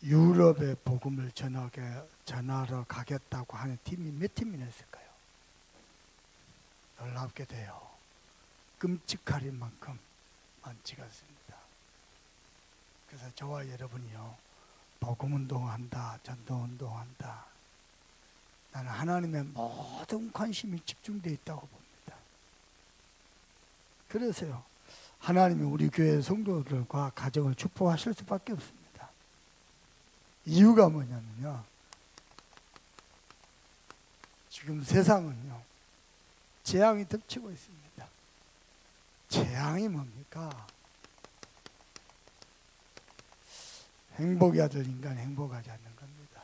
유럽에 복음을 전하러 가겠다고 하는 팀이 몇 팀이나 있을까요? 놀랍게 돼요. 끔찍할 만큼 많지가 않습니다. 그래서 저와 여러분이요, 복음운동한다, 전도운동한다, 나는 하나님의 모든 관심이 집중되어 있다고 봅니다. 그래서요, 하나님이 우리 교회 성도들과 가정을 축복하실 수밖에 없습니다. 이유가 뭐냐면요, 지금 세상은요 재앙이 덮치고 있습니다. 재앙이 뭡니까? 행복해야 될 인간 행복하지 않는 겁니다.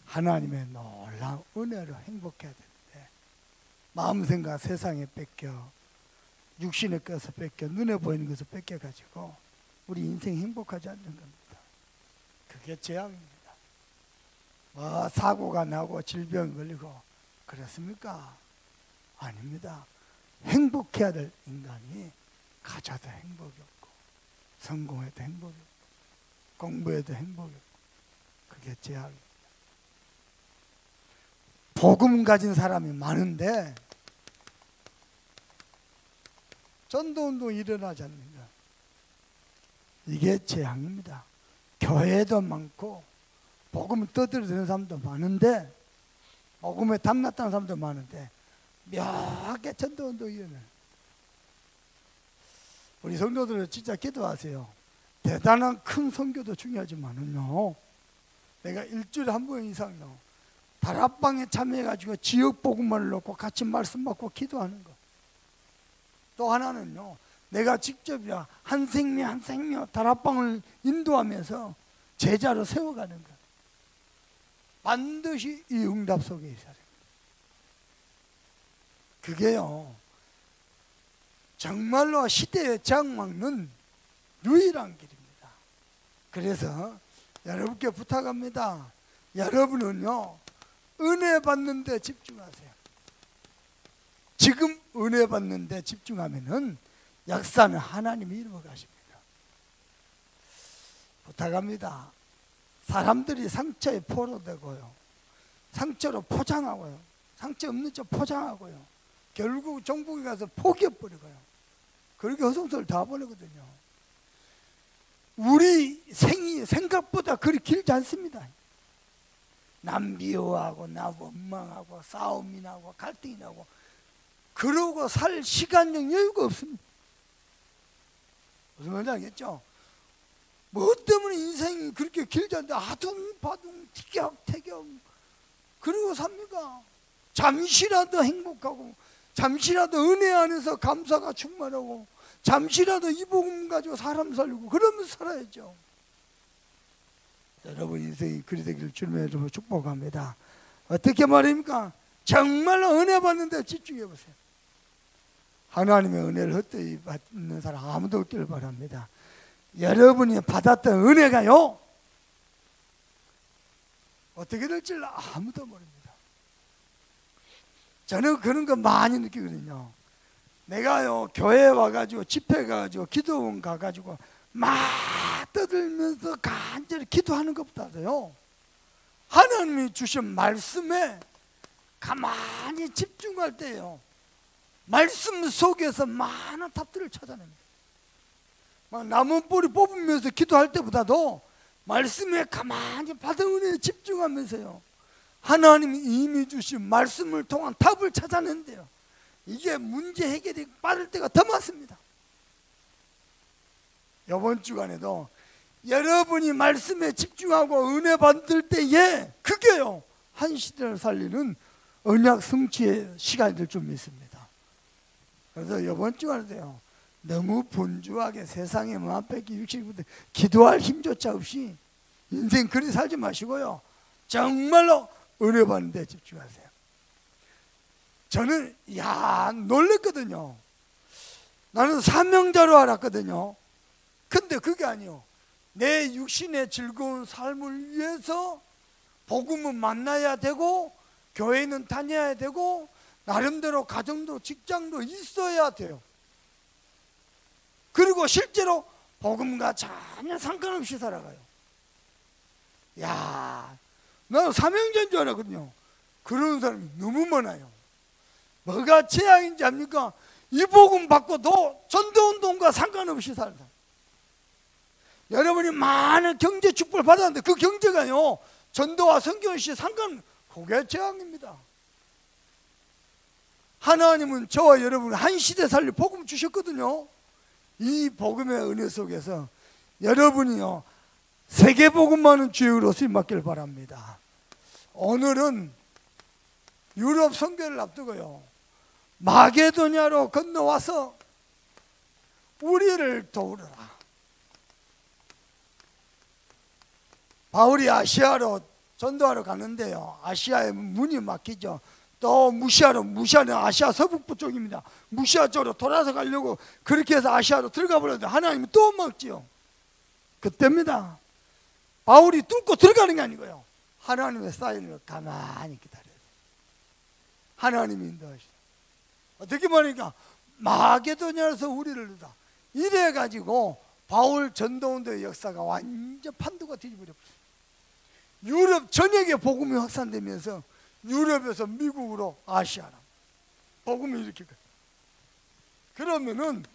하나님의 놀라운 은혜로 행복해야 되는데 마음 생각 세상에 뺏겨, 육신의 것을 뺏겨, 눈에 보이는 것을 뺏겨가지고 우리 인생 행복하지 않는 겁니다. 그게 재앙입니다. 뭐 사고가 나고 질병이 걸리고 그렇습니까? 아닙니다. 행복해야 될 인간이 가져도 행복이 없고, 성공해도 행복이 없고, 공부해도 행복이 없고, 그게 재앙입니다. 복음 가진 사람이 많은데 전도운동 일어나지 않는다. 이게 재앙입니다. 교회도 많고 복음을 떠들어대는 사람도 많은데, 복음에 담났다는 사람도 많은데 묘하게 전도운동이 일어나요. 우리 성도들은 진짜 기도하세요. 대단한 큰 선교도 중요하지만은요, 내가 일주일에 한 번 이상요 다락방에 참여해가지고 지역 복음을 놓고 같이 말씀 받고 기도하는 거. 또 하나는요, 내가 직접이야 한 생명 한 생명 다락방을 인도하면서 제자로 세워가는 것. 반드시 이 응답 속에 있어야 됩니다. 그게요 정말로 시대에 장막는 유일한 길입니다. 그래서 여러분께 부탁합니다. 여러분은요 은혜 받는 데 집중하세요. 지금 은혜 받는 데 집중하면은 역사는 하나님이 이루어 가십니다. 부탁합니다. 사람들이 상처에 포로되고요, 상처로 포장하고요, 상처 없는 척 포장하고요, 결국 종국에 가서 포기해버리고요, 그렇게 허송세를 다 버리거든요. 우리 생이 생각보다 그리 길지 않습니다. 남 미워하고 나 원망하고 싸움이 나고 갈등이 나고 그러고 살 시간적 여유가 없습니다. 무슨 말인지 알겠죠? 뭐 때문에 인생이 그렇게 길지 않는데 아둥바둥 티격태격 그러고 삽니까? 잠시라도 행복하고, 잠시라도 은혜 안에서 감사가 충만하고, 잠시라도 이 복음 가지고 사람 살리고 그러면서 살아야죠. 여러분 인생이 그리 되기를 주님의 이름으로 축복합니다. 어떻게 말입니까? 정말로 은혜 받는 데 집중해 보세요. 하나님의 은혜를 헛되이 받는 사람 아무도 없기를 바랍니다. 여러분이 받았던 은혜가요 어떻게 될지 아무도 모릅니다. 저는 그런 거 많이 느끼거든요. 내가요 교회에 와가지고 집회 가가지고 기도원 가가지고 막 떠들면서 간절히 기도하는 것보다도요 하나님이 주신 말씀에 가만히 집중할 때요 말씀 속에서 많은 답들을 찾아냅니다. 막 나무 뿌리 뽑으면서 기도할 때보다도 말씀에 가만히 받은 은혜에 집중하면서요 하나님이 이미 주신 말씀을 통한 답을 찾아낸대요. 이게 문제 해결이 빠를 때가 더 많습니다. 이번 주간에도 여러분이 말씀에 집중하고 은혜 받을 때에 그게요 한 시대를 살리는 언약 성취의 시간이 될 줄 믿습니다. 그래서 이번 주간에도요 너무 분주하게 세상에 마음 뺏기 육신부터 기도할 힘조차 없이 인생 그리 살지 마시고요 정말로 은혜 받는 데 집중하세요. 저는 놀랬거든요. 나는 사명자로 알았거든요. 근데 그게 아니요 내 육신의 즐거운 삶을 위해서 복음은 만나야 되고 교회는 다녀야 되고 나름대로 가정도 직장도 있어야 돼요. 그리고 실제로 복음과 전혀 상관없이 살아가요. 야, 나는 사명자인 줄 알았거든요. 그런 사람이 너무 많아요. 뭐가 재앙인지 압니까? 이 복음 받고도 전도운동과 상관없이 사는 사람. 여러분이 많은 경제 축복을 받았는데 그 경제가요 전도와 선교시 상관, 그게 재앙입니다. 하나님은 저와 여러분을 한 시대 살릴 복음 주셨거든요. 이 복음의 은혜 속에서 여러분이요 세계 복음만은 주역으로 쓰임 받기를 바랍니다. 오늘은 유럽 선교를 앞두고요 마게도냐로 건너와서 우리를 도우라. 바울이 아시아로 전도하러 가는데요 아시아에 문이 막히죠. 또 무시아는 아시아 서북부 쪽입니다. 무시아 쪽으로 돌아서 가려고 그렇게 해서 아시아로 들어가 버렸는데 하나님이 또 막지요. 그때입니다. 바울이 뚫고 들어가는 게 아니고요 하나님의 사인을 가만히 기다려요. 하나님이 인도하시죠. 어떻게 말하니까 마게도냐에서 우리를 누다. 이래가지고 바울 전도운동의 역사가 완전 판도가 뒤집어졌어요. 유럽 전역에 복음이 확산되면서 유럽에서 미국으로 아시아로 복음이 이렇게 가요. 그러면은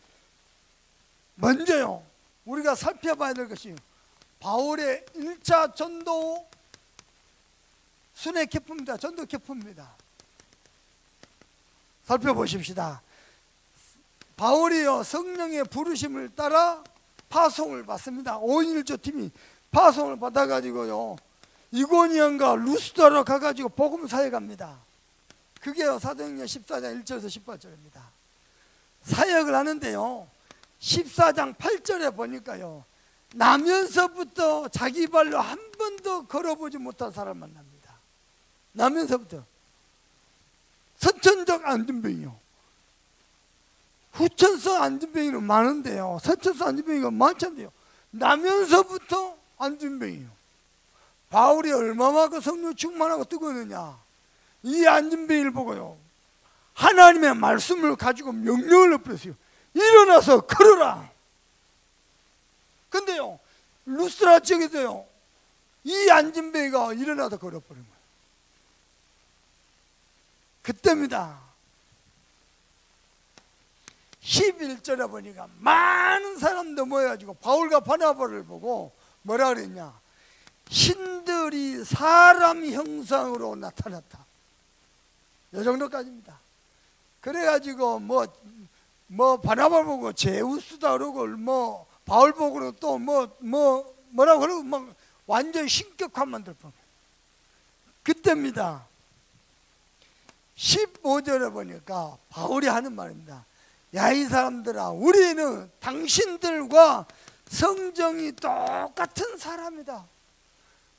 먼저요 우리가 살펴봐야 될 것이 바울의 1차 전도 순회 캠프입니다. 전도 캠프입니다. 살펴보십시다. 바울이요 성령의 부르심을 따라 파송을 받습니다. 5인 1조 팀이 파송을 받아가지고요 이고니온과 루스드라로 가가지고 복음 사회 갑니다. 그게요 사도행전 14장 1절에서 18절입니다. 사역을 하는데요 14장 8절에 보니까요 나면서부터 자기 발로 한 번도 걸어보지 못한 사람 만납니다. 나면서부터 선천적 안진병이요 후천성 안진병이는 많은데요 선천성 안진병이가 많지 않대요. 나면서부터 안진병이요. 바울이 얼마만큼 성령 충만하고 뜨거웠느냐. 이 안진병을 보고요 하나님의 말씀을 가지고 명령을 엎었어요. 일어나서 걸어라. 근데요 루스드라 지역에서요 이 안진병이가 일어나서 걸어버린 거예요. 그때입니다. 11절에 보니까 많은 사람들 모여가지고 바울과 바나바를 보고 뭐라 그랬냐. 신들이 사람 형상으로 나타났다. 이 정도까지입니다. 그래가지고 뭐 바나바 보고 제우스다 그러고 뭐 바울 보고는 또 뭐라고 그러고 막 완전 신격화 만들 뻔. 그때입니다. 15절에 보니까 바울이 하는 말입니다. 야 이 사람들아 우리는 당신들과 성정이 똑같은 사람이다.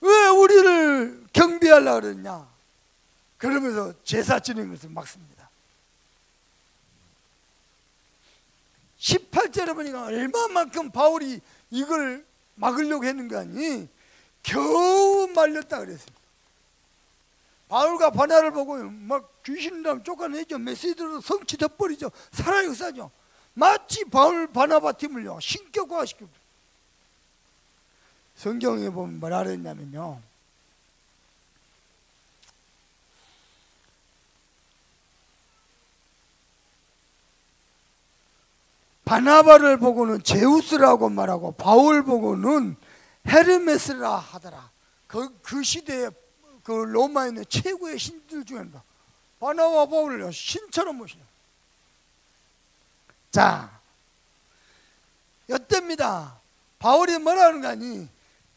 왜 우리를 경비하려고 그러냐. 그러면서 제사 지내는 것을 막습니다. 18절에 보니까 얼마만큼 바울이 이걸 막으려고 했는가 하니 겨우 말렸다 그랬습니다. 바울과 바나를 보고 막 귀신이라면 쫓아내죠. 메시지로 성취 덮버리죠. 살아 역사죠. 마치 바울 바나바 팀을요 신격화시킵니다. 성경에 보면 뭐라 그랬냐면요 바나바를 보고는 제우스라고 말하고 바울 보고는 헤르메스라 하더라. 그 시대에 그 로마에 있는 최고의 신들 중에 하나다. 바나바 바울을 신처럼 모시죠. 자, 이때입니다. 바울이 뭐라는 거 아니?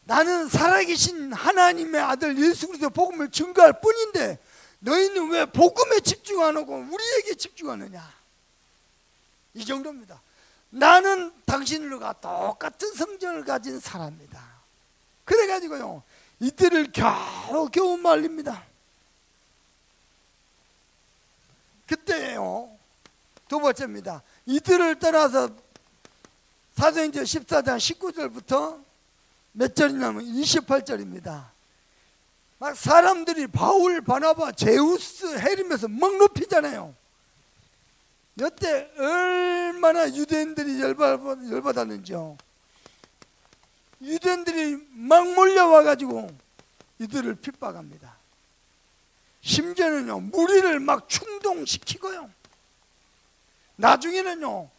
나는 살아계신 하나님의 아들 예수 그리스도의 복음을 증거할 뿐인데 너희는 왜 복음에 집중 안 하고 우리에게 집중하느냐? 이 정도입니다. 나는 당신들과 똑같은 성정을 가진 사람이다. 그래가지고요 이들을 겨우 말립니다. 그때요 두 번째입니다. 이들을 따라서 사도행전 14장 19절부터 몇 절이냐면 28절입니다. 막 사람들이 바울, 바나바, 제우스, 헤르메스 막 높이잖아요. 이때 얼마나 유대인들이 열받았는지요. 유대인들이 막 몰려와가지고 이들을 핍박합니다. 심지어는요 무리를 막 충동시키고요, 나중에는요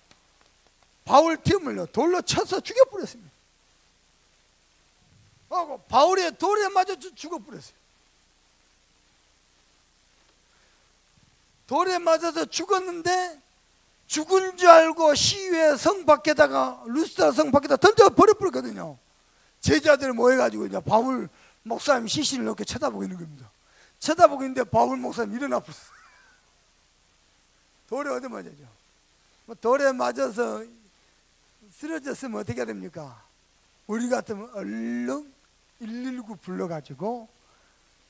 바울 팀을요 돌로 쳐서 죽여버렸습니다. 하고 바울의 돌에 맞아 죽어버렸어요. 돌에 맞아서 죽었는데 죽은 줄 알고 시외 성 밖에다가, 루스드라 성 밖에다 던져 버려버렸거든요. 제자들이 모여가지고 이제 바울 목사님 시신을 이렇게 쳐다보고 있는 겁니다. 쳐다보고 있는데 바울 목사님 일어나 버렸어요. 돌에 어디 맞아죠? 돌에 맞아서 쓰러졌으면 어떻게 됩니까? 우리 같으면 얼른 119 불러가지고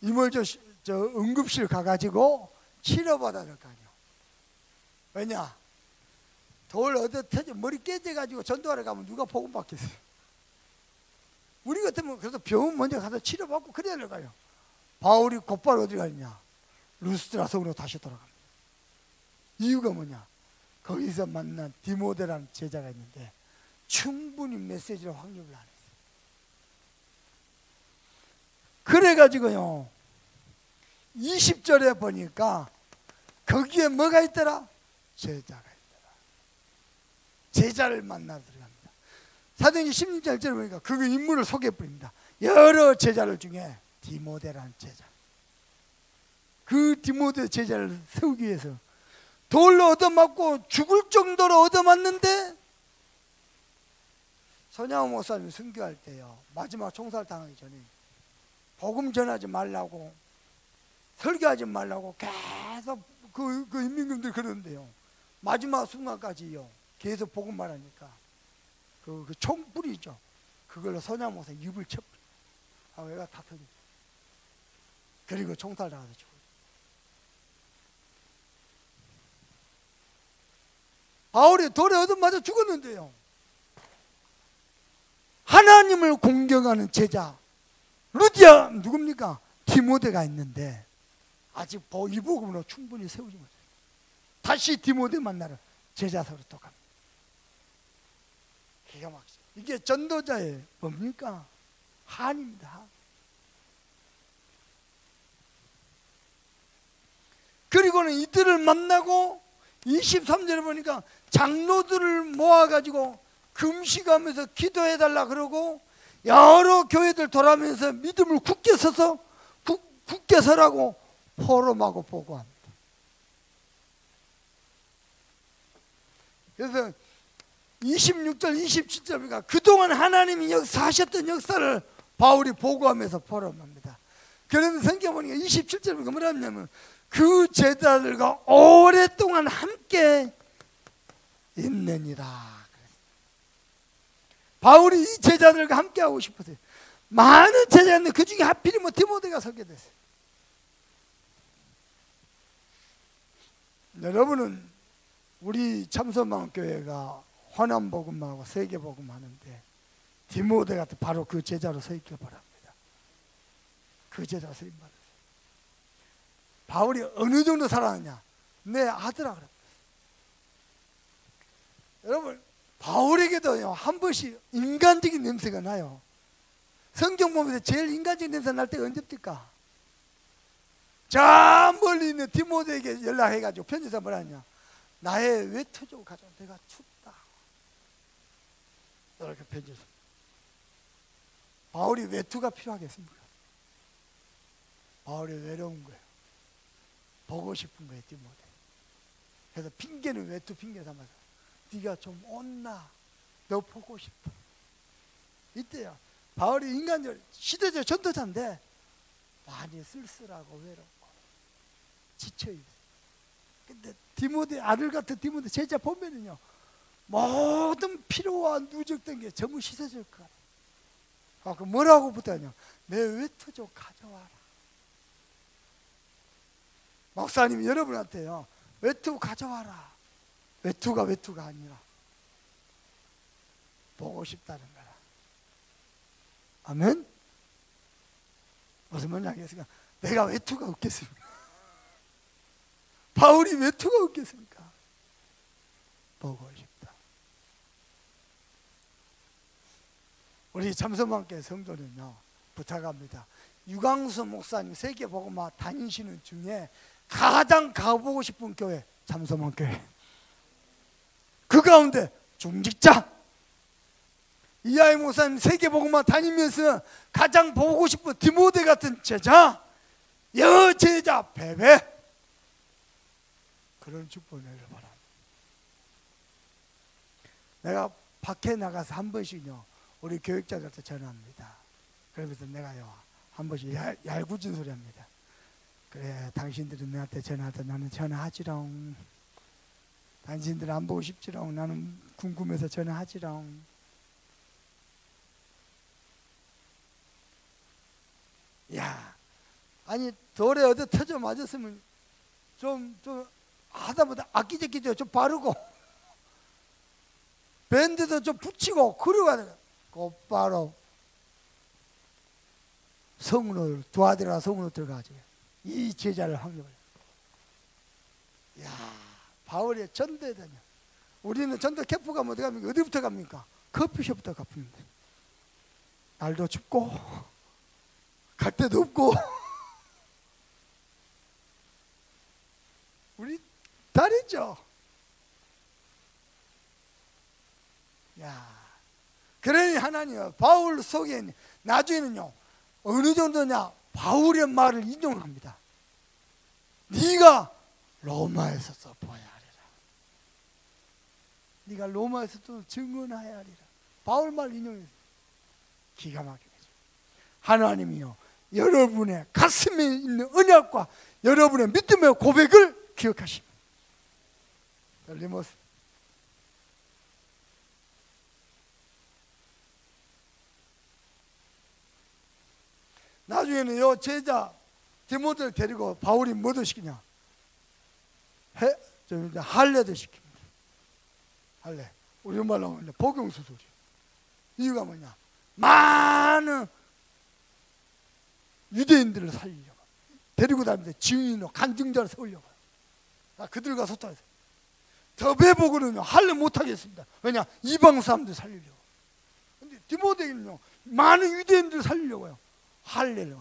이물저 응급실 가가지고 치료받아야 될 거 아니에요. 왜냐? 돌 얻어 터져 머리 깨져가지고 전도하러 가면 누가 복음 받겠어요? 우리 같으면 그래서 병원 먼저 가서 치료받고 그래야 될 거예요. 바울이 곧바로 어디 가냐? 루스드라 성으로 다시 돌아갑니다. 이유가 뭐냐? 거기서 만난 디모데라는 제자가 있는데 충분히 메시지를 확립을 안 했어요. 그래가지고요 20절에 보니까 거기에 뭐가 있더라? 제자가 있더라. 제자를 만나러 들어갑니다. 사도행전 16절 보니까 그 인물을 소개해버립니다. 여러 제자들 중에 디모데라는 제자, 그 디모데 제자를 세우기 위해서 돌로 얻어맞고 죽을 정도로 얻어맞는데, 손양호 목사님 순교할 때요 마지막 총살 당하기 전에 복음 전하지 말라고, 설교하지 말라고 계속 그 인민군들이 그러는데요, 마지막 순간까지요 계속 복음 말하니까 그 총불이죠, 그걸로 손양호 목사님 입을 쳐버려요. 아, 얘가 다 터지죠. 그리고 총살 당해서 죽어요. 바울이 돌에 얻어맞아 죽었는데요, 하나님을 공경하는 제자 루디아 누굽니까? 디모데가 있는데 아직 이 복음으로 충분히 세우지 못해요. 다시 디모데 만나러 제자서로 또 갑니다. 기가 막히죠. 이게 전도자의 뭡니까? 한입니다. 한. 그리고는 이들을 만나고 23절에 보니까 장로들을 모아가지고 금식하면서 기도해달라 그러고 여러 교회들 돌아가면서 믿음을 굳게 서서 굳게 서라고 포럼하고 보고합니다. 그래서 26절 27절 보니까 그동안 하나님이 하셨던 역사를 바울이 보고하면서 포럼합니다. 그러면 성경 보니까 27절 보니까 뭐라 하냐면 그 제자들과 오랫동안 함께 있느니라. 바울이 이 제자들과 함께 하고 싶었어요. 많은 제자가 있는데 그 중에 하필이면 디모데가 서게 됐어요. 여러분은 우리 참선망교회가 환암복음하고 세계복음 하는데 디모데가 바로 그 제자로 서 있길 바랍니다. 그 제자로 서 있길 바랍니다. 바울이 어느 정도 살아났냐? 내 아들아 그랬어요. 여러분 바울에게도요 한 번씩 인간적인 냄새가 나요. 성경 보면서 제일 인간적인 냄새 날 때가 언제입니까? 저 멀리 있는 디모데에게 연락해가지고 편지서 뭐라 하냐? 나의 외투 좀 가져와, 내가 춥다. 이렇게 편지서. 바울이 외투가 필요하겠습니까? 바울이 외로운 거예요. 보고 싶은 거예요, 디모데. 그래서 핑계는 외투 핑계 삼아서 네가 좀 온나, 너 보고 싶어. 이때요 바울이 인간적 시대적 전도자인데 많이 쓸쓸하고 외롭고 지쳐있어요. 근데 디모데, 아들 같은 디모데 제자 보면은요 모든 피로와 누적된 게 전부 씻어질 것 같아요. 아, 그 뭐라고 붙었냐? 내 외투 좀 가져와라. 목사님이 여러분한테요 외투 가져와라. 외투가 아니라 보고 싶다는 거라. 아멘? 무슨 말인지 알겠습니까? 내가 외투가 없겠습니까? 바울이 외투가 없겠습니까? 보고 싶다. 우리 참선만교회 성도는요 부탁합니다. 유광수 목사님 세계복음화 다니시는 중에 가장 가보고 싶은 교회 잠소만교회, 그 가운데 중직자 이하이 목사님 세계복음화 다니면서 가장 보고 싶은 디모데 같은 제자, 여제자 베베, 그런 축복을 바랍니다. 내가 밖에 나가서 한 번씩요 우리 교육자들한테 전화합니다. 그러면서 내가요 한 번씩 얄궂은 소리 합니다. 그래, 당신들은 나한테 전화하다 나는 전화하지롱. 당신들 안 보고 싶지롱. 나는 궁금해서 전화하지롱. 야, 아니 돌에 어디 터져 맞았으면 좀 하다보다 아끼자끼자 좀 바르고 밴드도 좀 붙이고 그러고 하는 거야. 곧바로 성으로, 두 아들아 성으로 들어가지. 이 제자를 확립을. 야, 바울의 전도회다냐. 우리는 전도 캠프 가면 어디 갑니까? 어디부터 갑니까? 커피숍부터 갑니다. 날도 춥고 갈 데도 없고 우리 다르죠. 야, 그러니 하나님 바울 속에 나중에는요 어느 정도냐, 바울의 말을 인용합니다. 네가 로마에서 선포해야 하리라. 네가 로마에서도 증언해야 하리라. 바울 말 인용해서 기가 막히죠. 하나님이요 여러분의 가슴에 있는 언약과 여러분의 믿음의 고백을 기억하십니다. 떨림없이 나중에는 요 제자 디모데를 데리고 바울이 뭐도 시키냐? 할례도 시킵니다. 할례. 우리말로 하면 복용수술이요. 이유가 뭐냐? 많은 유대인들을 살리려고 데리고 다니면서 증인으로 간증자를 세우려고. 그들과 소통해서 더 배보고는요 할례 못하겠습니다. 왜냐? 이방 사람들 살리려고. 근데 디모데는요 많은 유대인들을 살리려고요. 할례를.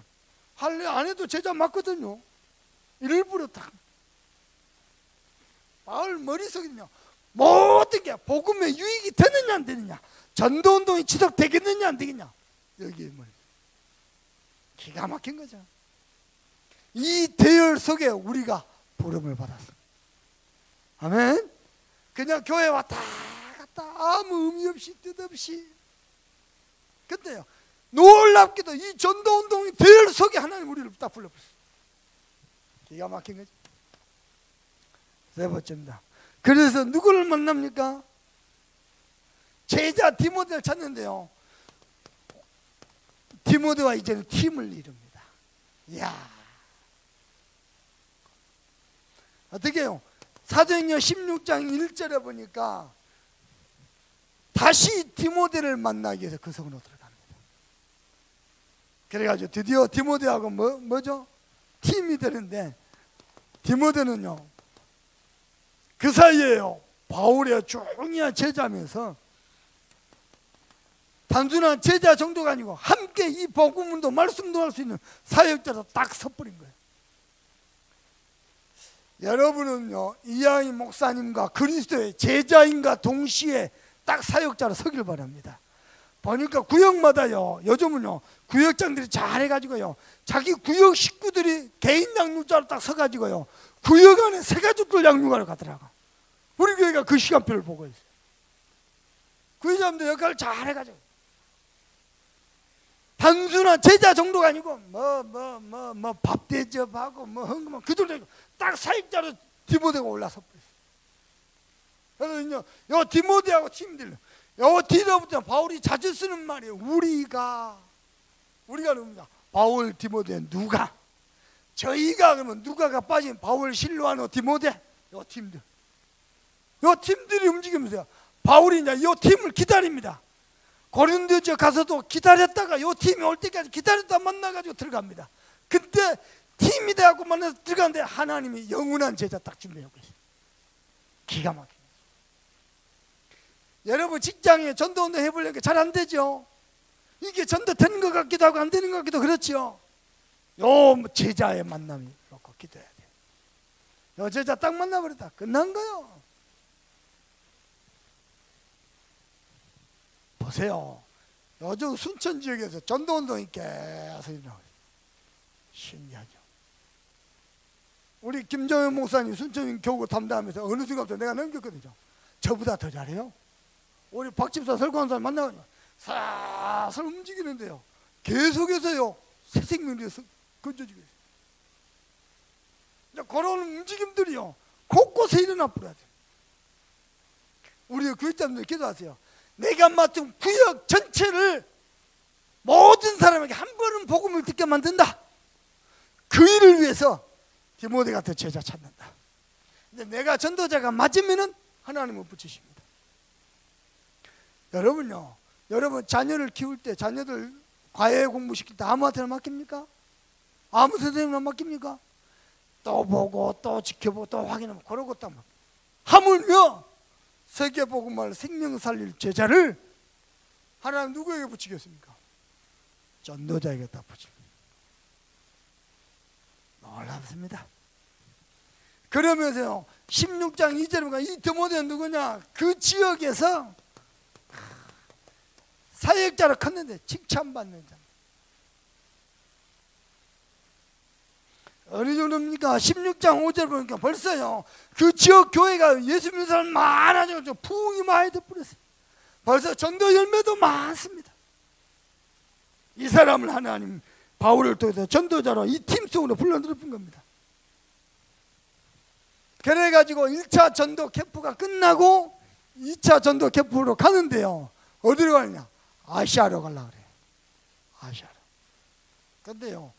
할례 안 해도 제자 맞거든요. 일부러 딱. 바울 머릿속에는요 모든 게 복음에 유익이 되느냐 안 되느냐, 전도운동이 지속되겠느냐 안 되겠냐, 여기에 뭐 기가 막힌 거죠. 이 대열 속에 우리가 부름을 받았습니다. 아멘. 그냥 교회 왔다 갔다 아무 의미 없이 뜻없이. 근데요 놀랍게도 이 전도운동이 대열 속에 하나님 우리를 딱 불러버렸어요. 기가 막힌 거죠. 세 번째입니다. 그래서 누구를 만납니까? 제자 디모데를 찾는데요 디모데와 이제는 팀을 이룹니다. 이야, 어떻게 해요? 사도행전 16장 1절에 보니까 다시 디모데를 만나기 위해서 그 성으로 들어갑니다. 그래가지고 드디어 디모데하고 뭐죠? 팀이 되는데, 디모데는요 그 사이에요 바울의 중요한 제자면서 단순한 제자 정도가 아니고 함께 이 복음운동 말씀도 할 수 있는 사역자로 딱 섰버린 거예요. 여러분은요 이하이 목사님과 그리스도의 제자인가 동시에 딱 사역자로 서길 바랍니다. 보니까 구역마다요 요즘은요 구역장들이 잘해가지고요 자기 구역 식구들이 개인 양육자로 딱 서가지고요 구역 안에 새가족들 양육하러 가더라고. 우리 교회가 그 시간표를 보고 있어요. 구역장들 역할을 잘해가지고 단순한 제자 정도가 아니고 밥 대접하고 헌금하고 그들 딱 사역자로 디모데가 올라서 버렸어요. 그래서 요 디모데하고 팀들 요 뒤로부터 바울이 자주 쓰는 말이에요. 우리가 누굽니까? 바울 디모데 누가? 저희가 그러면 누가가 빠진 바울 실로아노 디모데 요 팀들. 요 팀들이 움직이면서요 바울이 이제 요 팀을 기다립니다. 고린도 지역 가서도 기다렸다가 요 팀이 올 때까지 기다렸다 만나가지고 들어갑니다. 그때 팀이 돼갖고 만나서 들어가는데 하나님이 영원한 제자 딱 준비하고 있어요. 기가 막혀요. 여러분 직장에 전도운동 해보려니까 잘 안 되죠. 이게 전도 되는 것 같기도 하고 안 되는 것 같기도 그렇지요. 요 제자의 만남이 놓고 기도해야 돼요. 요 제자 딱 만나버렸다 끝난 거요. 보세요. 요즘 순천 지역에서 전도운동이 계속 일어나고 있어요. 신기하죠. 우리 김정현 목사님 순천 교구 담당하면서 어느 순간부터 내가 넘겼거든요. 저보다 더 잘해요. 우리 박집사 설교하는 만나가지고 살살 움직이는데요. 계속해서요 새 생명이 건져지고 있어요. 그런 움직임들이요 곳곳에 일어나 버려야 돼요. 우리 교육자분들 기도하세요. 내가 맡은 구역 전체를 모든 사람에게 한 번은 복음을 듣게 만든다. 그 일을 위해서 디모데 같은 제자 찾는다. 근데 내가 전도자가 맞으면은 하나님은 붙이십니다. 여러분요, 여러분 자녀를 키울 때 자녀들 과외 공부시킬 때 아무한테나 맡깁니까? 아무 선생님만 맡깁니까? 또 보고 또 지켜보고 또 확인하고 그러고 또 하물며 세계복음을 생명 살릴 제자를 하나님 누구에게 붙이겠습니까? 전도자에게 다 붙입니다. 놀랍습니다. 그러면서요 16장 2절에 보니까 이 디모데는 누구냐? 그 지역에서 사역자로 컸는데 칭찬받는 자. 어느 정도입니까? 16장 5절 보니까 벌써요 그 지역 교회가 예수 믿는 사람 많아져서 부흥이 많이 덧버렸어요. 벌써 전도 열매도 많습니다. 이 사람을 하나님 바울을 통해서 전도자로 이 팀 속으로 불러들인 겁니다. 그래가지고 1차 전도 캠프가 끝나고 2차 전도 캠프로 가는데요 어디로 가느냐? 아시아로 가려고 그래요. 아시아로. 근데요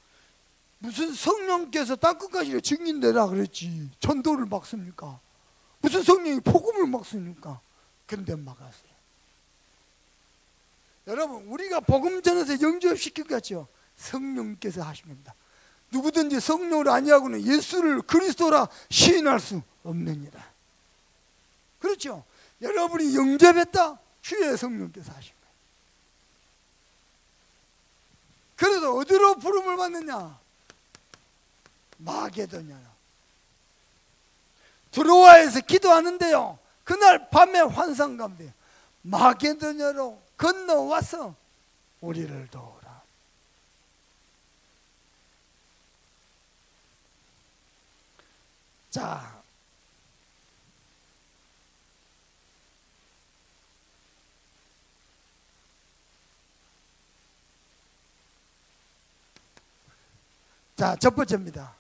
무슨 성령께서 땅끝까지 증인되라 그랬지 전도를 막습니까? 무슨 성령이 복음을 막습니까? 근데 막았어요. 여러분 우리가 복음 전해서 영접시킬 것 같죠? 성령께서 하신 겁니다. 누구든지 성령을 아니하고는 예수를 그리스도라 시인할 수 없느니라. 그렇죠? 여러분이 영접했다 주의 성령께서 하신 거예요. 그래서 어디로 부름을 받느냐? 마게도냐로. 드로아에서 기도하는데요 그날 밤에 환상 가운데 마게도냐로 건너와서 우리를 도우라. 자, 첫 번째입니다.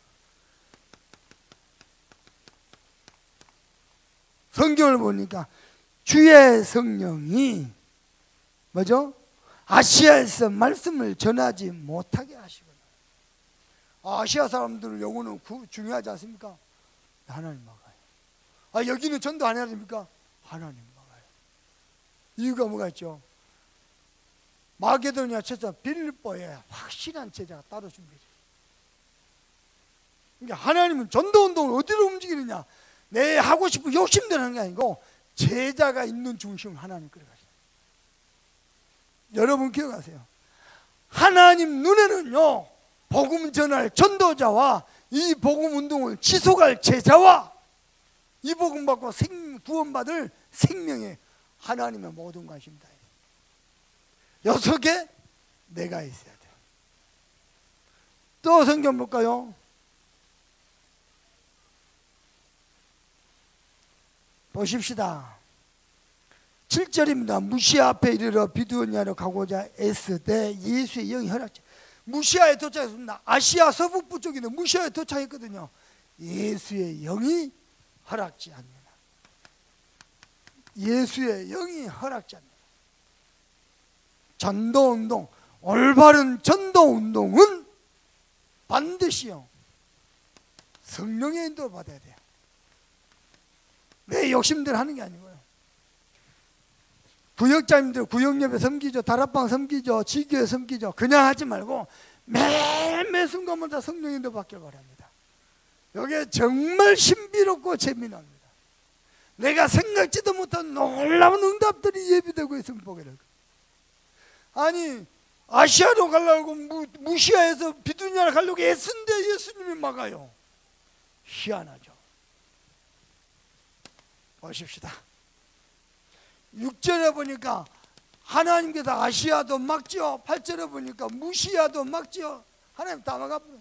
성경을 보니까 주의 성령이 뭐죠? 아시아에서 말씀을 전하지 못하게 하시거든요. 아시아 사람들 영혼은 중요하지 않습니까? 하나님 막아요. 여기는 전도 안 해야 됩니까? 하나님 막아요. 이유가 뭐가 있죠? 마게도냐 제자 빌립보에 확실한 제자가 따로 준비해요. 그러니까 하나님은 전도 운동을 어디로 움직이느냐? 내 하고 싶은 욕심대로 하는 게 아니고 제자가 있는 중심을 하나님 끌어가셔요. 여러분 기억하세요. 하나님 눈에는요 복음 전할 전도자와 이 복음 운동을 지속할 제자와 이 복음 받고 구원받을 생명에 하나님의 모든 관심이 다 있어요. 6개 내가 있어야 돼요. 또 성경 볼까요? 보십시다. 7절입니다. 무시아 앞에 이르러 비두니아로 가고자 애쓰되 예수의 영이 허락지. 무시아에 도착했습니다. 아시아 서북부 쪽인데 무시아에 도착했거든요. 예수의 영이 허락지 않느라. 예수의 영이 허락지 않느라. 전도운동, 올바른 전도운동은 반드시요 성령의 인도를 받아야 돼요. 내 욕심대로 하는 게 아니고요. 구역자님들 구역예배 섬기죠. 다락방 섬기죠. 지교회 섬기죠. 그냥 하지 말고 매일매 순간마다 성령의 인도 받길 바랍니다. 이게 정말 신비롭고 재미납니다. 내가 생각지도 못한 놀라운 응답들이 예비되고 있으면 보게 될 거예요. 아니 아시아로 가려고 무시아에서 비두니아를 가려고 애쓴데 예수님이 막아요. 희한하죠. 보십시다. 6절에 보니까 하나님께서 아시아도 막죠. 8절에 보니까 무시아도 막죠. 하나님 다 막아버려요.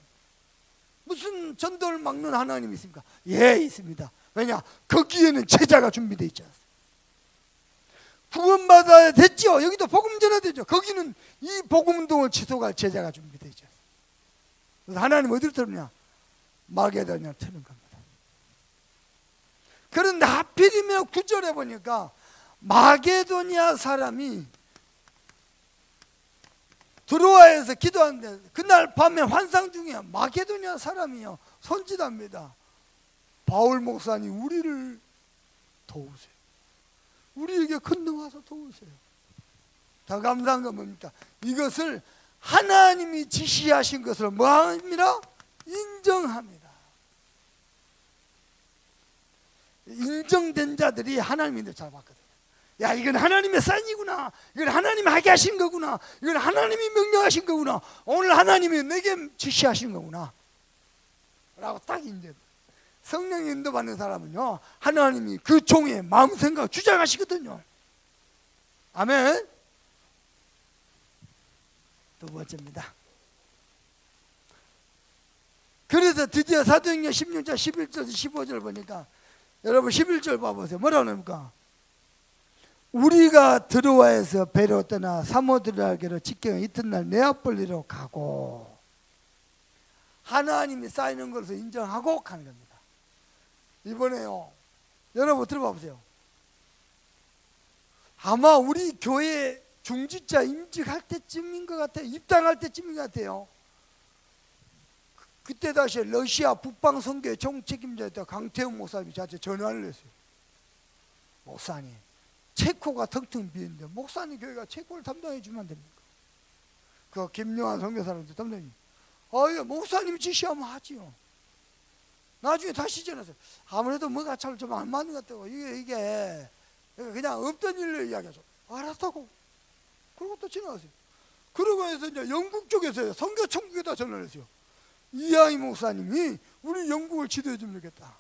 무슨 전도를 막는 하나님이 있습니까? 예, 있습니다. 왜냐? 거기에는 제자가 준비되어 있지 않습니까? 구원받아야 됐죠. 여기도 복음 전해야 되죠. 거기는 이 복음운동을 지속할 제자가 준비되어 있지 않습니까? 그래서 하나님 어디로 트느냐? 마게도냐를 트는 겁니다. 그런데 하필이면 9절에 보니까 마게도냐 사람이 드로아에서 기도하는데 그날 밤에 환상 중에 마게도냐 사람이요 손짓합니다. 바울 목사님 우리를 도우세요. 우리에게 건너와서 도우세요. 더 감사한 건 뭡니까? 이것을 하나님이 지시하신 것을 뭐합니다? 인정합니다. 인정된 자들이 하나님인데 잘 봤거든요. 야, 이건 하나님의 사인이구나. 이건 하나님이 하게 하신 거구나. 이건 하나님이 명령하신 거구나. 오늘 하나님이 내게 지시하신 거구나 라고 딱 인정. 성령 인도받는 사람은요 하나님이 그 종의 마음 생각 주장하시거든요. 아멘. 두 번째입니다. 그래서 드디어 사도행전 16장 11절 15절 보니까 여러분 11절 봐보세요. 뭐라고 합니까? 우리가 드로아에서 배로 떠나 사모드라게로 직경에 이튿날 네아폴리로 가고 하나님이 쌓이는 것을 인정하고 가는 겁니다. 이번에요 여러분 들어봐 보세요. 아마 우리 교회 중지자 임직할 때쯤인 것 같아요. 입당할 때쯤인 것 같아요. 그때 다시 러시아 북방 선교회 총책임자였던 강태훈 목사님이 저한테 전화를 했어요. 목사님 체코가 텅텅 비었는데 목사님 교회가 체코를 담당해 주면 안 됩니까? 그 김용환 선교사님도 담당해. 예, 목사님이 지시하면 하지요. 나중에 다시 전화했어요. 아무래도 뭐가 잘 좀 안 맞는 것 같다고. 이게 그냥 없던 일로 이야기하죠. 알았다고. 그리고 또 지나갔어요. 그러고 해서 이제 영국 쪽에서요 선교총국에다 전화를 했어요. 이하이 목사님이 우리 영국을 지도해 주면 되겠다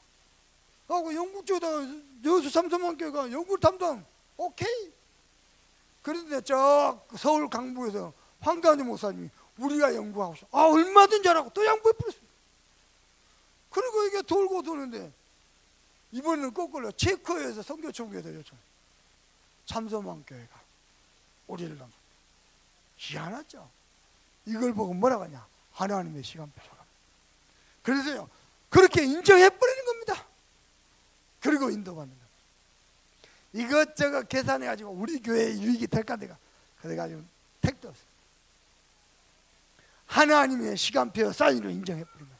하고 영국 쪽에다가 여수 삼성만교회가 영국을 담당. 오케이. 그런데 저 서울 강북에서 황가은의 목사님이 우리가 영국하고 싶어. 얼마든지 하라고 또 양보해 버렸어요. 그리고 이게 돌고 도는데 이번에는 거꾸로 체코에서 선교총국에서 요청. 삼성만교회가 우리를 넘어. 희한하죠. 이걸 보고 뭐라고 하냐? 하나님의 시간표라고. 그래서요 그렇게 인정해버리는 겁니다. 그리고 인도받는 겁니다. 이것저것 계산해가지고 우리 교회에 유익이 될까 내가 그래가지고 택도 없어요. 하나님의 시간표 사인으로 인정해버린 거예요.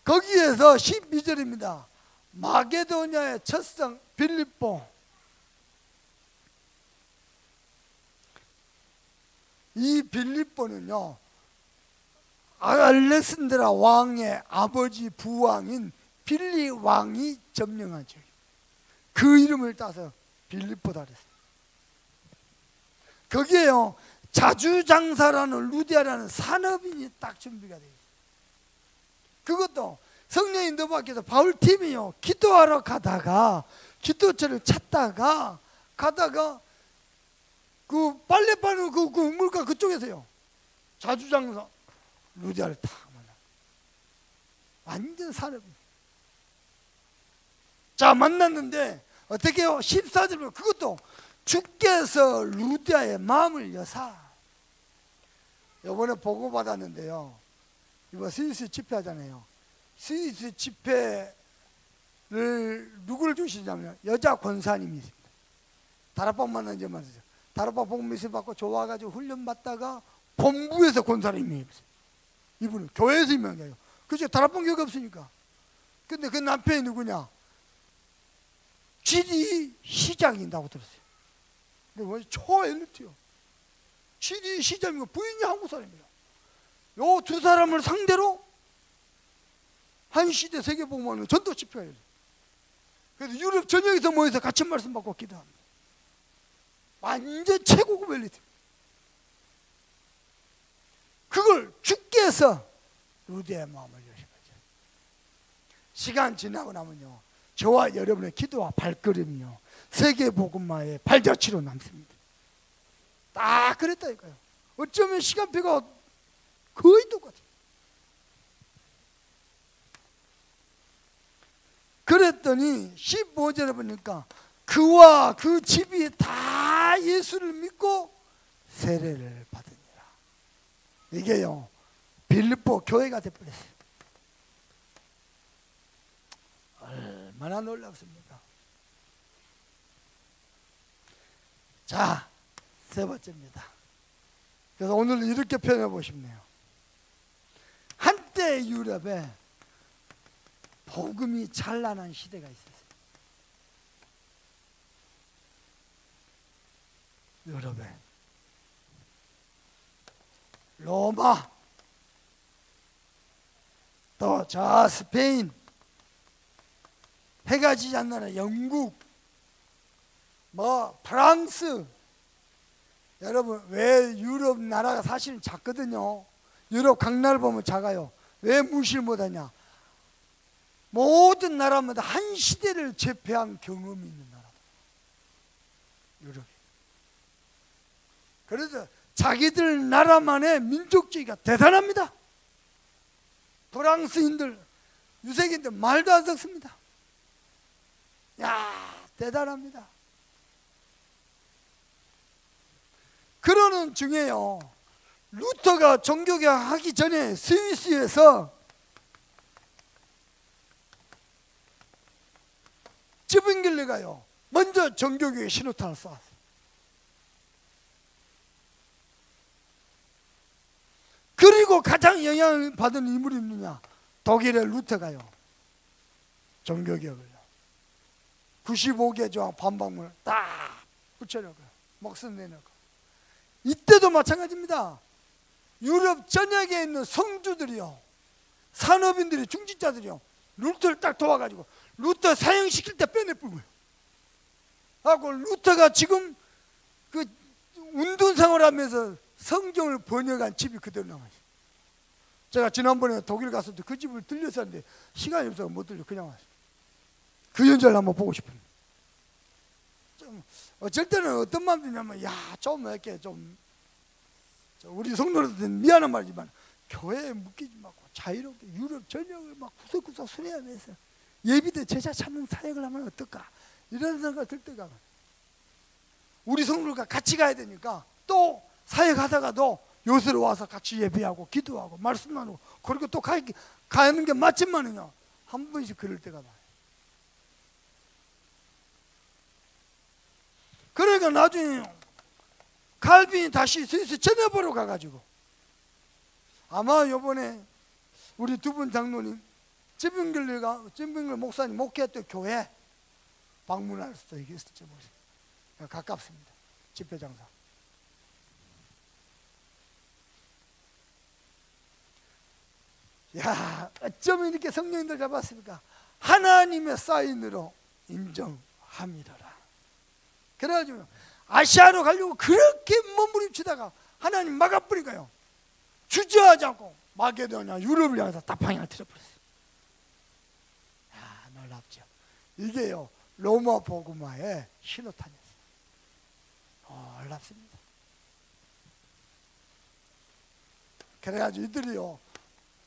거기에서 12절입니다. 마게도냐의 첫성 빌립보. 이 빌립보는요 알렉산드라 왕의 아버지 부왕인 빌리 왕이 점령한 지역. 그 이름을 따서 빌립보다 그랬어요. 거기에요 자주장사라는 루디아라는 산업인이 딱 준비가 되어 있어요. 그것도 성령 인도받기에서 바울팀이요 기도하러 가다가 기도처를 찾다가 가다가 그 빨래 빠는 그 우물가 그쪽에서요 자주장사 루디아를 딱 만나. 완전 산업인. 자 만났는데 어떻게 해요? 14절 보면 그것도 주께서 루디아의 마음을 여사. 이번에 보고받았는데요 이번 스위스 집회하잖아요. 스위스 집회를 누구를 주시냐면 여자 권사님이 있습니다. 다락방 만난 지 만났어요. 다락방 복음미술 받고 좋아가지고 훈련 받다가 본부에서 권사님이 있어요. 이분은 교회에서 유명해요. 그죠? 다락방 교회가 없으니까. 근데 그 남편이 누구냐? 지리 시장인다고 들었어요. 근데 초엘리트요. 지리 시장이고 부인이 한국 사람이에요. 요 두 사람을 상대로 한 시대 세계복음화는 전도 집회예요. 그래서 유럽 전역에서 모여서 같이 말씀 받고 기도합니다. 완전 최고급 엘리트. 그걸 주께 해서 루드의 마음을 여신 거죠. 시간 지나고 나면요, 저와 여러분의 기도와 발걸음이요, 세계 복음화의 발자취로 남습니다. 딱 그랬다니까요. 어쩌면 시간표가 거의 똑같아요. 그랬더니 15절에 보니까 그와 그 집이 다 예수를 믿고 세례를 받으니라. 이게요, 빌립보 교회가 되어버렸어요. 얼마나 놀랍습니까? 자, 세 번째입니다. 그래서 오늘 이렇게 표현하고 싶네요. 한때 유럽에 복음이 찬란한 시대가 있었어요. 유럽에 로마, 또 저 스페인, 해가 지지 않는 나라 영국, 뭐 프랑스. 여러분, 왜 유럽 나라가 사실은 작거든요. 유럽 각 나라 보면 작아요. 왜 무시를 못하냐? 모든 나라마다 한 시대를 제패한 경험이 있는 나라, 유럽이. 그래서 자기들 나라만의 민족주의가 대단합니다. 프랑스인들, 유색인들 말도 안 섞습니다. 야, 대단합니다. 그러는 중에요, 루터가 종교개혁 하기 전에 스위스에서 쯔빙글레가요, 먼저 종교개혁 신호탄을 쏘았어요. 그리고 가장 영향을 받은 인물이 누구냐? 독일의 루터가요, 종교개혁을요 95개 조항 반박문을 딱 붙여놓고요, 목숨 내놓고. 이때도 마찬가지입니다. 유럽 전역에 있는 성주들이요, 산업인들이, 중직자들이요, 루터를 딱 도와가지고 루터 사형시킬 때 빼내불고요. 하고 루터가 지금 그 운동생활 하면서 성경을 번역한 집이 그대로 남아있어요. 제가 지난번에 독일 갔을 때 그 집을 들렸었는데 시간이 없어서 못 들려, 그냥 왔어요. 그 연주를 한번 보고 싶은데, 좀 어쩔 때는 어떤 마음이 드냐면, 야, 좀 이렇게 좀 우리 성도들은 미안한 말이지만 교회에 묶이지 말고 자유롭게 유럽 전역을 막 구석구석 순회하면서 예비대 제자 찾는 사역을 하면 어떨까, 이런 생각 들 때가 많아요. 우리 성도들과 같이 가야 되니까 또 사역하다가도 요새로 와서 같이 예배하고 기도하고 말씀 나누고, 그리고 또 가는 게 맞지만은요, 한 번씩 그럴 때가 많아요. 그러니까 나중에 칼빈이 다시 스위스 제네바로 가가지고, 아마 요번에 우리 두 분 장로님 쯔빙글 목사님 목회했던 교회 방문할 수도 있겠을지 모르겠어요. 가깝습니다. 집회장사. 야, 어쩜 이렇게 성령님들 잡았습니까? 하나님의 사인으로 인정함이더라. 그래가지고 아시아로 가려고 그렇게 몸부림치다가 하나님 막아버리니까요, 주저하지 않고 마게도냐 유럽을 향해서 다 방향을 틀어버렸어요. 야, 놀랍죠. 이게요, 로마 복음화의 신호탄이었어요. 놀랍습니다. 그래가지고 이들이요,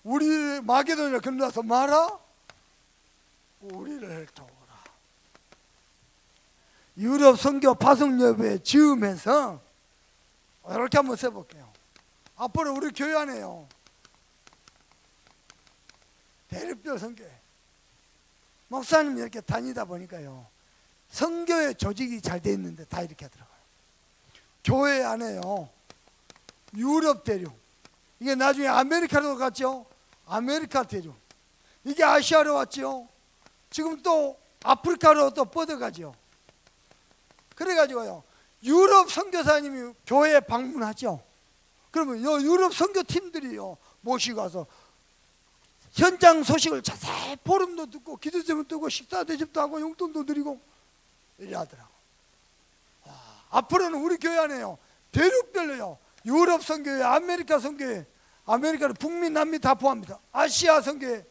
우리 마게도냐 건너서 말아 우리를 도우라. 유럽 선교 파송협회 지으면서 이렇게 한번 써볼게요. 앞으로 우리 교회 안에요, 대륙별 선교회 목사님이 이렇게 다니다 보니까요, 선교회 조직이 잘 돼 있는데 다 이렇게 하더라고요. 교회 안에요, 유럽 대륙, 이게 나중에 아메리카로 갔죠. 아메리카 대륙, 이게 아시아로 왔죠. 지금 또 아프리카로 또 뻗어가죠. 그래가지고요, 유럽 선교사님이 교회에 방문하죠. 그러면 요 유럽 선교팀들이요 모시고 가서 현장 소식을 자세히 포럼도 듣고 기도 제목 듣고 식사 대접도 하고 용돈도 드리고 이래 하더라고. 앞으로는 우리 교회 안에요, 대륙별로요, 유럽 선교회, 아메리카 선교회, 아메리카는 북미, 남미 다 포함합니다. 아시아 선교회,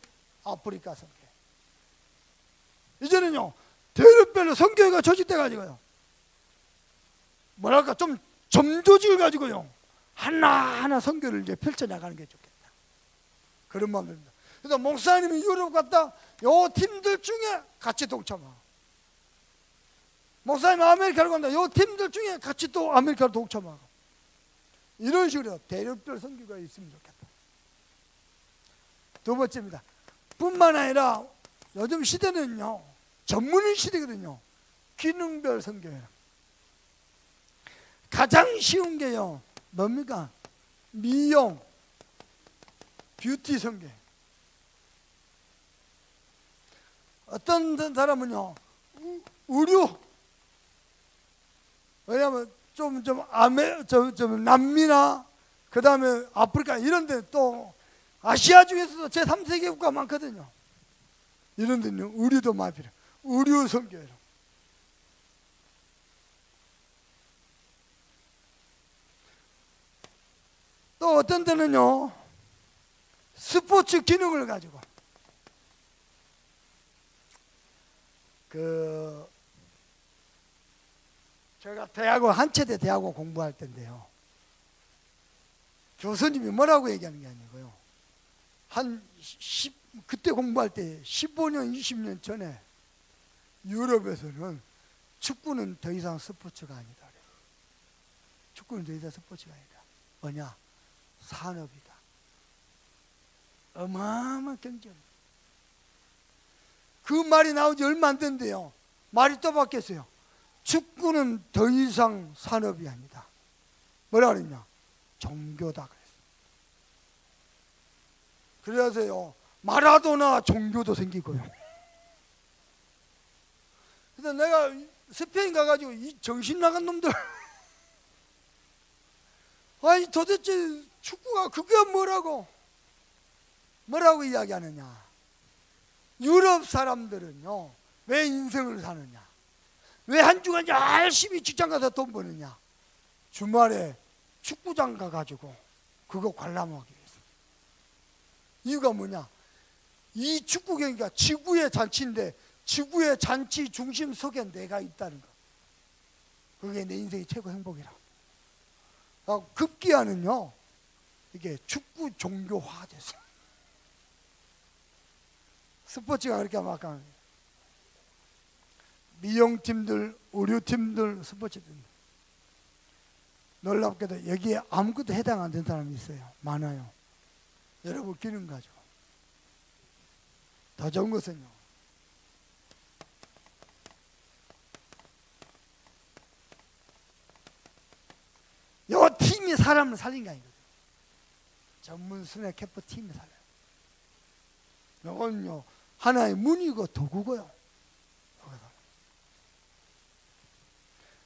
아프리카 선교회. 이제는요, 대륙별로 선교회가 조직돼 가지고요, 뭐랄까 좀 점조직을 가지고요, 하나하나 선교를 이제 펼쳐나가는 게 좋겠다, 그런 마음입니다. 그래서 목사님이 유럽 갔다 요 팀들 중에 같이 동참하고, 목사님 아메리카로 간다 요 팀들 중에 같이 또 아메리카로 동참하고, 이런 식으로 대륙별 선교가 있으면 좋겠다. 두 번째입니다. 뿐만 아니라 요즘 시대는요, 전문인 시대거든요. 기능별 선교회라. 가장 쉬운 게요, 뭡니까? 미용, 뷰티 선교. 어떤 사람은요, 의류. 왜냐하면 좀 남미나 그 다음에 아프리카 이런 데, 또 아시아 중에서도 제3세계 국가 많거든요. 이런 데는 의류도 많이 필요해요. 의류 선교회로. 또 어떤 데는요, 스포츠 기능을 가지고, 제가 한체대 대학원 공부할 때인데요, 교수님이 뭐라고 얘기하는 게 아니고요, 그때 공부할 때 15년, 20년 전에 유럽에서는 축구는 더 이상 스포츠가 아니다. 축구는 더 이상 스포츠가 아니다. 뭐냐? 산업이다. 어마어마한 경쟁입니다. 그 말이 나온 지 얼마 안 됐는데요, 말이 또 바뀌었어요. 축구는 더 이상 산업이 아니다. 뭐라 그랬냐? 종교다 그랬어요. 그래서요, 마라도나 종교도 생기고요. 그래서 내가 스페인 가가지고 이 정신 나간 놈들, 아니 도대체 축구가 그게 뭐라고 이야기하느냐? 유럽 사람들은요, 왜 인생을 사느냐? 왜 한 주간 열심히 직장 가서 돈 버느냐? 주말에 축구장 가가지고 그거 관람하기 위해서. 이유가 뭐냐? 이 축구 경기가 지구의 잔치인데, 지구의 잔치 중심 속에 내가 있다는 거, 그게 내 인생의 최고 행복이라. 급기야는요, 이게 축구 종교화 됐어. 스포츠가 그렇게 막 미용팀들, 의료팀들, 스포츠팀. 놀랍게도 여기에 아무것도 해당 안 된 사람이 있어요. 많아요. 여러분 기능 가지고. 더 좋은 것은요, 요 팀이 사람을 살린 게 아니거든요. 전문 순회 캐프 팀이 살려요. 요건요, 하나의 문이고 도구고요.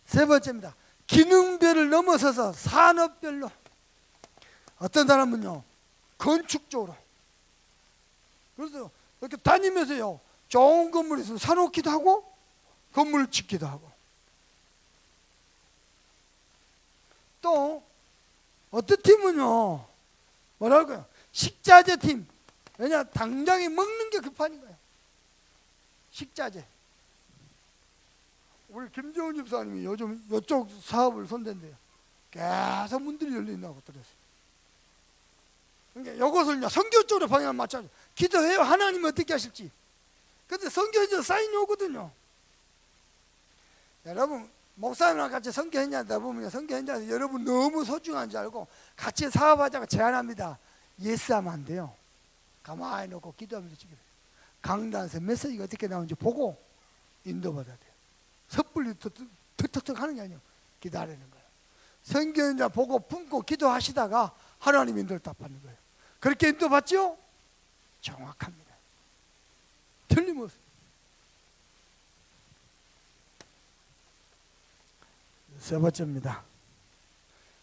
세 번째입니다. 기능별을 넘어서서 산업별로. 어떤 사람은요, 건축 쪽으로. 그래서 이렇게 다니면서요, 좋은 건물에서 사놓기도 하고 건물을 짓기도 하고. 또 어떤 팀은요, 뭐랄까요, 식자재 팀. 왜냐, 당장에 먹는 게 급하니까요. 식자재. 우리 김정은 집사님이 요즘 이쪽 사업을 손댄대요. 계속 문들이 열린다고 들었어요. 그러니까 이것을 선교 쪽으로 방향을 맞춰서 기도해요. 하나님이 어떻게 하실지. 근데 선교해서 사인이 오거든요. 여러분, 목사님랑 같이 선교했냐다 보면, 선교했냐, 여러분 너무 소중한 줄 알고 같이 사업하자고 제안합니다. 예스 하면 안 돼요. 가만히 놓고 기도하면서 지금 강단에서 메시지가 어떻게 나오는지 보고 인도받아야 돼요. 섣불리 툭툭툭 하는 게 아니에요. 기다리는 거예요. 선교인자 보고 품고 기도하시다가 하나님 인도를 답하는 거예요. 그렇게 인도받죠? 정확합니다. 틀림없어요. 세 번째입니다.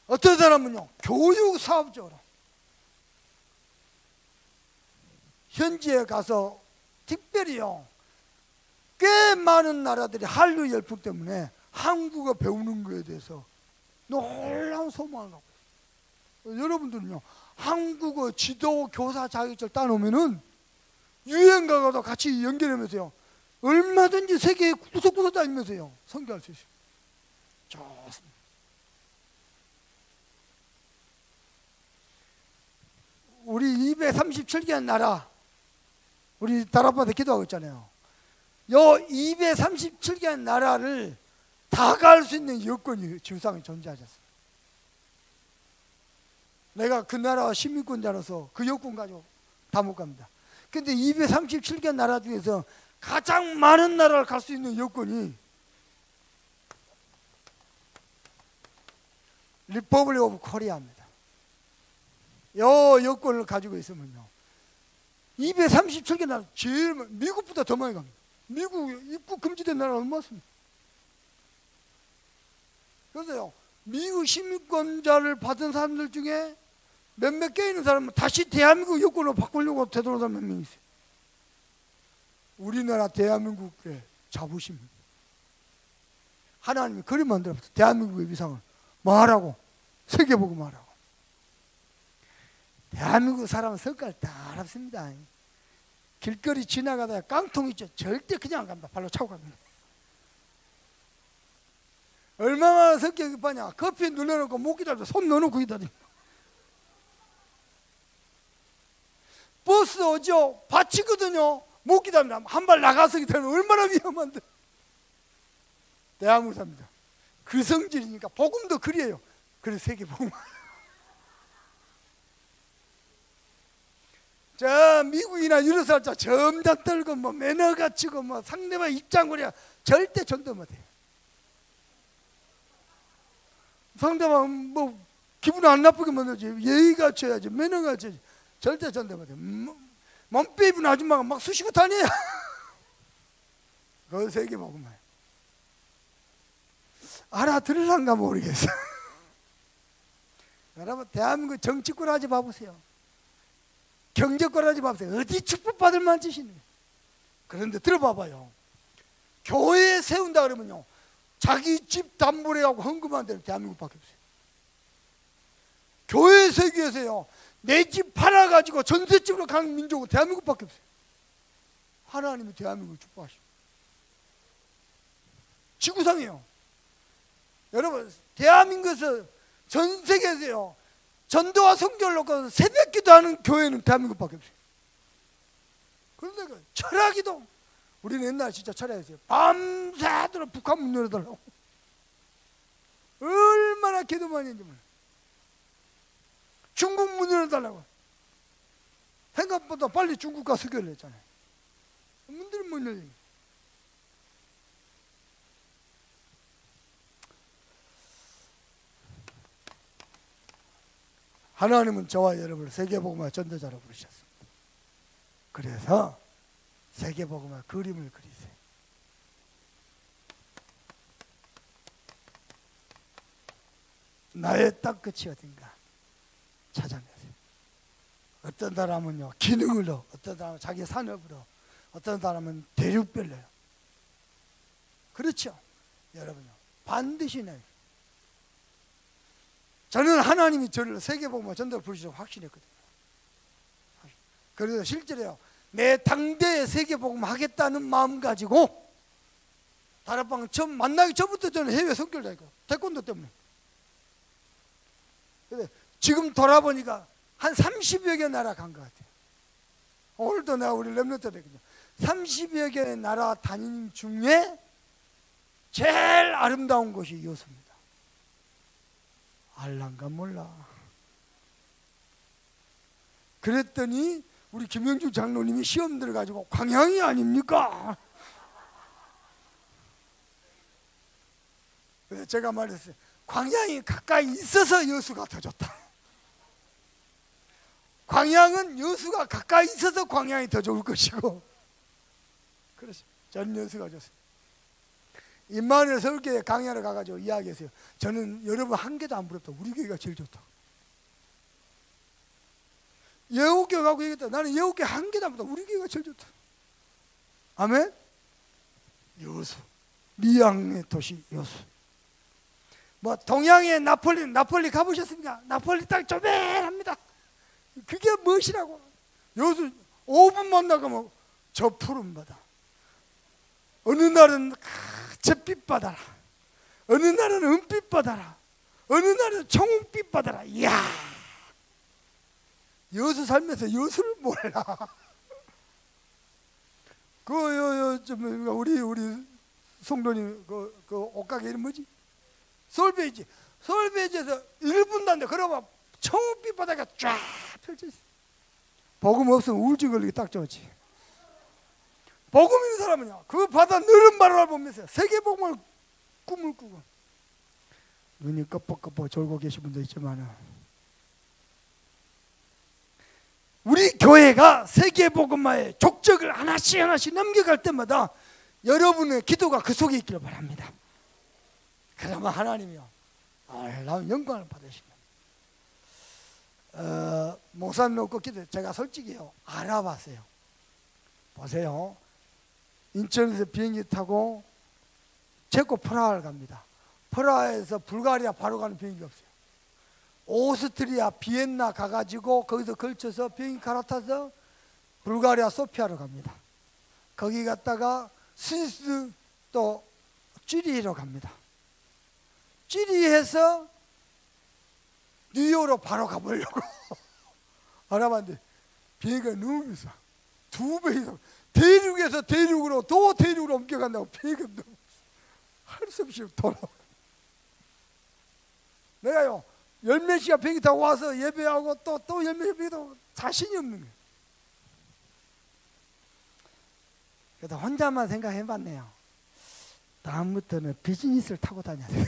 어떤 사람은요, 교육 사업적으로 현지에 가서 특별히요, 꽤 많은 나라들이 한류 열풍 때문에 한국어 배우는 거에 대해서 놀라운 소망을 갖고 있어요. 여러분들은요, 한국어 지도 교사 자격증을 따놓으면은 유행가가도 같이 연결하면서요, 얼마든지 세계 구석구석 다니면서요, 선교할 수 있어요. 좋습니다. 우리 237개의 나라, 우리 다락방에서 기도하고 있잖아요. 요 237개의 나라를 다 갈 수 있는 여건이 지구상에 존재하셨어요. 내가 그 나라 시민권자로서 그 여건 가지고 다 못 갑니다. 근데 237개 나라 중에서 가장 많은 나라를 갈 수 있는 여건이 리퍼블릭 오브 코리아입니다. 요 여건을 가지고 있으면요, 237개 나라, 제일 미국보다 더 많이 갑니다. 미국 입국 금지된 나라가 얼마 많습니까? 그래서요, 미국 시민권자를 받은 사람들 중에 몇몇 개 있는 사람은 다시 대한민국 여권으로 바꾸려고 되돌아오는 사람 몇 명 있어요. 우리나라 대한민국의 자부심, 하나님이 그림 만들어서 대한민국의 위상을 뭐 하라고? 세계보고 하라고. 대한민국 사람은 성깔 다 알았습니다. 길거리 지나가다가 깡통 있죠, 절대 그냥 안 갑니다. 발로 차고 갑니다. 얼마나 성격이 급하냐. 커피 눌러놓고 못 기다려 손 넣어놓고 기다려. 버스 오죠, 받치거든요, 못 기다립니다. 한 발 나가서 기다리면 얼마나 위험한데. 대한민국 삽니다. 그 성질이니까 복음도 그리해요. 그래서 세계 복음. 저 미국이나 유럽살자 점점 떨고 뭐 매너가 치고 뭐 상대방 입장거리야 절대 전도 못해요. 상대방 뭐 기분 안 나쁘게 만들지, 예의가 쳐야지, 매너가 쳐야지, 절대 전도 못해요. 몸 빼입은 아줌마가 막 쑤시고 다녀요. 그 세계 복음만 알아들으란가 모르겠어. 여러분, 대한민국 정치권 하지 봐보세요. 경제권 하지 봐보세요. 어디 축복받을 만한 짓이네. 그런데 들어봐봐요. 교회 세운다 그러면요, 자기 집 담보래하고 헌금한 데는 대한민국밖에 없어요. 교회 세계에서요, 내 집 팔아가지고 전셋집으로 가는 민족은 대한민국밖에 없어요. 하나님이 대한민국을 축복하십니다. 지구상이에요. 여러분, 대한민국에서 전 세계에서요, 전도와 선교를 놓고 새벽 기도하는 교회는 대한민국밖에 없어요. 그런데 그 철학기도, 우리는 옛날에 진짜 철학했어요. 밤새도록 북한 문 열어달라고. 얼마나 기도 많이 했는지 몰라요. 중국 문 열어달라고. 생각보다 빨리 중국 가서 선교를 했잖아요. 문들은 문 열어요. 하나님은 저와 여러분을 세계복음화 전도자로 부르셨습니다. 그래서 세계복음화 그림을 그리세요. 나의 땅끝이 어딘가 찾아내세요. 어떤 사람은요, 기능으로, 어떤 사람은 자기 산업으로, 어떤 사람은 대륙별로요. 그렇죠? 여러분요, 반드시 내요. 저는 하나님이 저를 세계복음화 전도를 부르시라고 확신했거든요. 그래서 실제로요, 내 당대에 세계복음 하겠다는 마음 가지고 다락방 처음 만나기 전부터 저는 해외 선교를 다니고, 태권도 때문에. 근데 지금 돌아보니까 한 30여 개 나라 간 것 같아요. 오늘도 내가 우리 렘넌트 되거든요. 30여 개의 나라 다니는 중에 제일 아름다운 곳이 여수입니다. 알란가 몰라. 그랬더니 우리 김영주 장로님이 시험 들어가지고 광양이 아닙니까? 그래서 제가 말했어요. 광양이 가까이 있어서 여수가 더 좋다. 광양은 여수가 가까이 있어서 광양이 더 좋을 것이고. 그래서 전 여수가 좋습니다. 임마누엘 서울교회 강의하러 가가지고 이야기했어요. 저는 여러분 한 개도 안 부럽다. 우리 교회가 제일 좋다. 예우교회 가고 얘기했다. 나는 예우교회 한 개도 안 부럽다. 우리 교회가 제일 좋다. 아멘? 여수. 미양의 도시 요수. 뭐 동양의 나폴리 가보셨습니까? 나폴리 땅 조별합니다. 그게 무엇이라고? 요수 5분만 나가면 저 푸른 바다. 어느 날은 잿빛 바다라. 어느 날은 은빛 바다라. 어느 날은 청홍빛 바다라. 이야, 여수 살면서 여수를 몰라. 우리 송도님 그 옷가게 이름 뭐지? 서울베이지. 서울베이지에서 1분도 안 돼. 그러면 청홍빛 바다가 쫙 펼쳐 있어. 복음 없으면 우울증 걸리기 딱 좋지. 복음 있는 사람은요, 그 바다 느른 바다를 보면서 세계복음을 꿈을 꾸고, 눈이 껍벅껍벅 졸고 계신 분도 있지만, 우리 교회가 세계복음화의 족적을 하나씩 넘겨갈 때마다 여러분의 기도가 그 속에 있기를 바랍니다. 그러면 하나님이요, 놀라운 영광을 받으십니다. 목사님 놓고 기도, 제가 솔직히요 알아봤어요. 보세요, 인천에서 비행기 타고 체코 프라하를 갑니다. 프라하에서 불가리아 바로 가는 비행기 없어요. 오스트리아 비엔나 가가지고 거기서 걸쳐서 비행기 갈아타서 불가리아 소피아로 갑니다. 거기 갔다가 스위스 또 쥐리히로 갑니다. 쥐리히에서 뉴욕으로 바로 가보려고 알아봤는데 비행기가 너무 비싸. 2배 이상. 대륙에서 대륙으로 또 대륙으로 옮겨간다고 비행기가 너무 할 수 없이 돌아. 내가요 10몇 시간 비행기 타고 와서 예배하고 또 10몇 시간 비행기 타고 자신이 없는 거예요. 그래도 혼자만 생각해봤네요. 다음부터는 비즈니스를 타고 다녀야 돼요.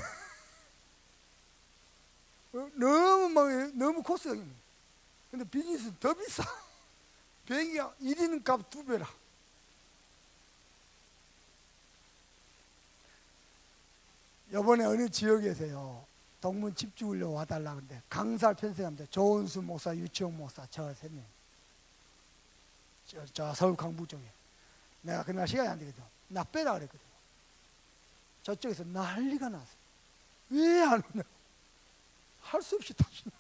너무 코스가 있는. 근데 비즈니스는 더 비싸. 비행기가 1인 값 2배라. 이번에 어느 지역에서요 동문 집 주우려고 와달라 그러는데 강살 편성합니다. 조은수 목사, 유치홍 목사, 저 3명. 저 서울 강북 쪽에. 내가 그날 시간이 안 되거든. 나 빼라 그랬거든. 저쪽에서 난리가 났어. 왜 안 오냐? 할 수 없이 타시는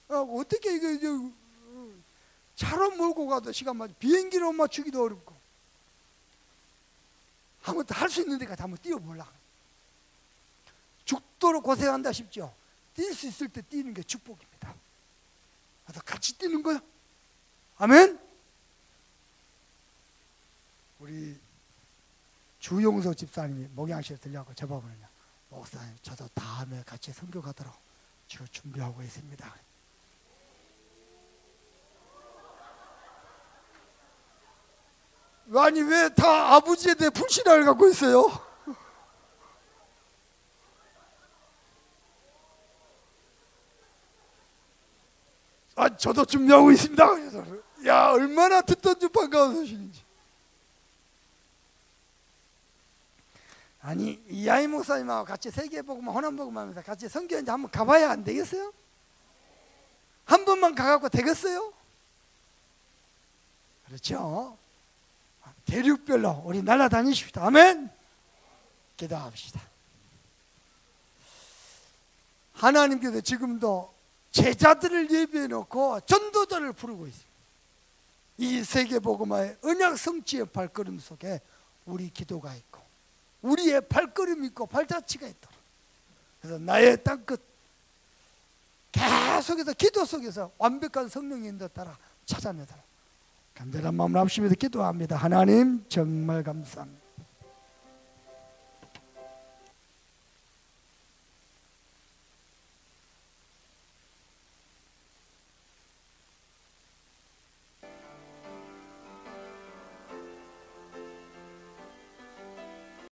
거야. 어떻게 이거 차로 몰고 가도 시간 맞아. 비행기로 맞추기도 어렵고. 한번 할 수 있는 데까지 한번 뛰어보려고. 죽도록 고생한다 싶죠? 뛸 수 있을 때 뛰는 게 축복입니다. 그래서 같이 뛰는 거야. 아멘? 우리 주용석 집사님이 목양실에 들려고 저보고는요, 목사님 저도 다음에 같이 선교 가도록 지금 준비하고 있습니다. 아니 왜 다 아버지에 대해 불신을 갖고 있어요? 저도 준비하고 있습니다. 그래서 야, 얼마나 듣던 중 반가운 소식인지. 아니 이하이 목사님하고 같이 세계복음 호남복음 하면서 같이 선교연장 한번 가봐야 안 되겠어요? 한 번만 가갖고 되겠어요? 그렇죠? 대륙별로 우리 날아다니십시다. 아멘? 기도합시다. 하나님께서 지금도 제자들을 예비해 놓고 전도자를 부르고 있습니다. 이 세계복음화의 언약 성취의 발걸음 속에 우리 기도가 있고 우리의 발걸음이 있고 발자취가 있도록, 그래서 나의 땅끝 계속해서 기도 속에서 완벽한 성령의 인도 따라 찾아내도록 간절한 마음을 합심해서 기도합니다. 하나님 정말 감사합니다.